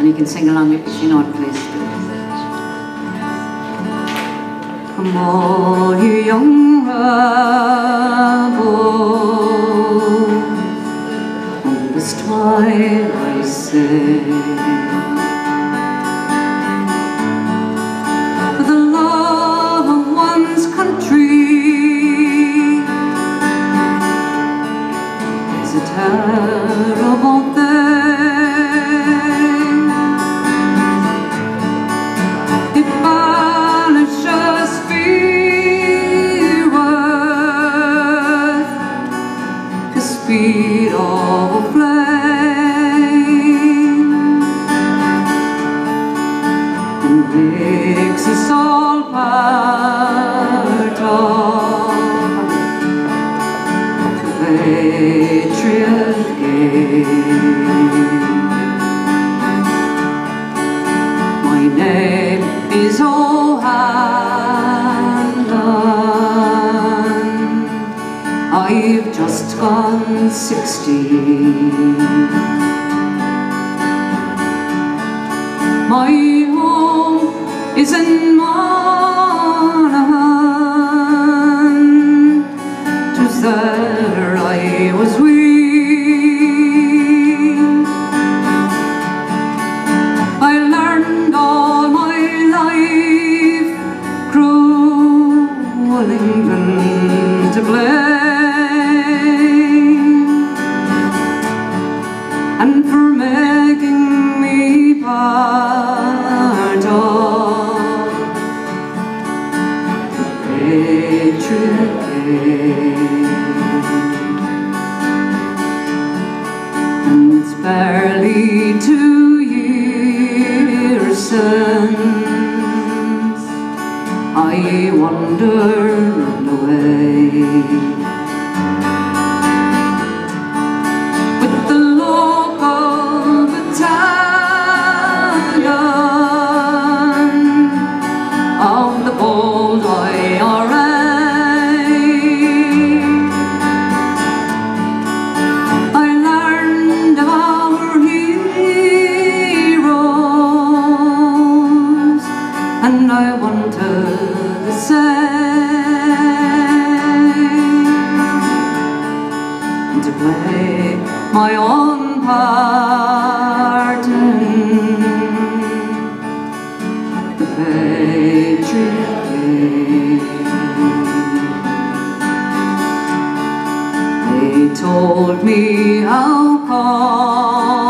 And you can sing along if you know it, please. Come all you young rebels, on this twilight say, for the love of one's country is a terrible thing. It banishes fear with the speed of a flame, and makes us all part of the patriot game. My name is O'Hanlon, I've just gone 16. My home is in Monaghan, 'twas there I was weaned. I learned all my life cruel England to blame, and for making me part of the patriot game. And it's barely 2 years since I wandered away with the local battalion of the bold IRA. I learned of our heroes, and I wanted the same, to play my own part in the patriot game. They told me how Connolly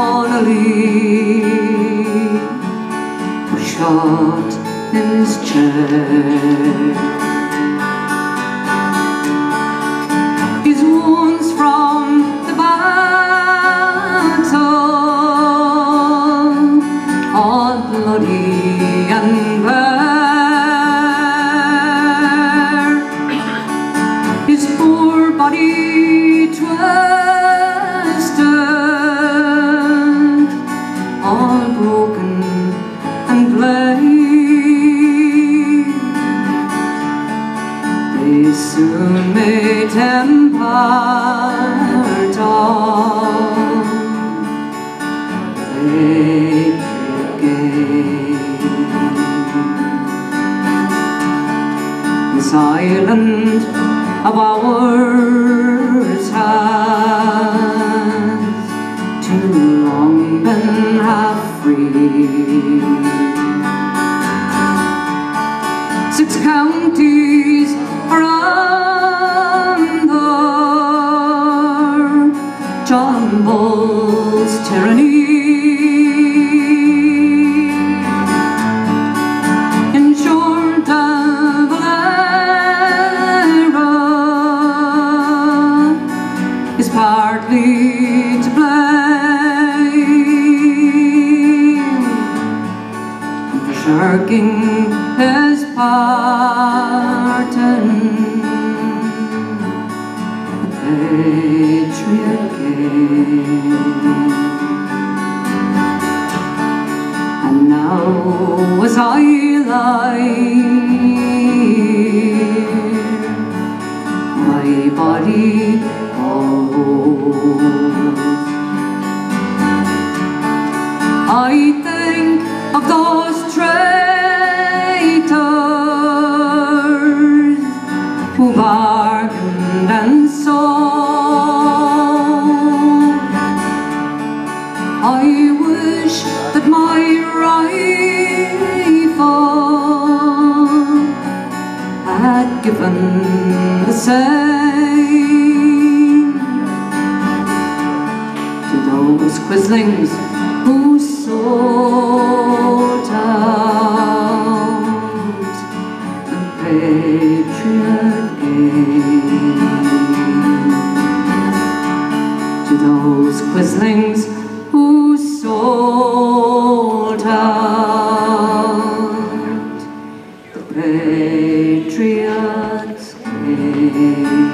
was shot in his chair. His wounds from the battle, all bloody and bare, his poor body twisted, all broken and bleed. They soon made him part of the patriot game. This island of ours has too long been half free. 6 counties are under John Bull's tyranny. Insured Valera is partly to blame for shirking his part in the patriot game. And now as I lie here, my body holds, I think I wish that my rifle had given the same to those quislings who sought out the patriot game. To those quislings who sought out the patriot's game.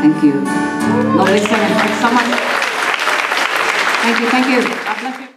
Thank you. Lovely singing. Thanks so much. Thank you. God bless you.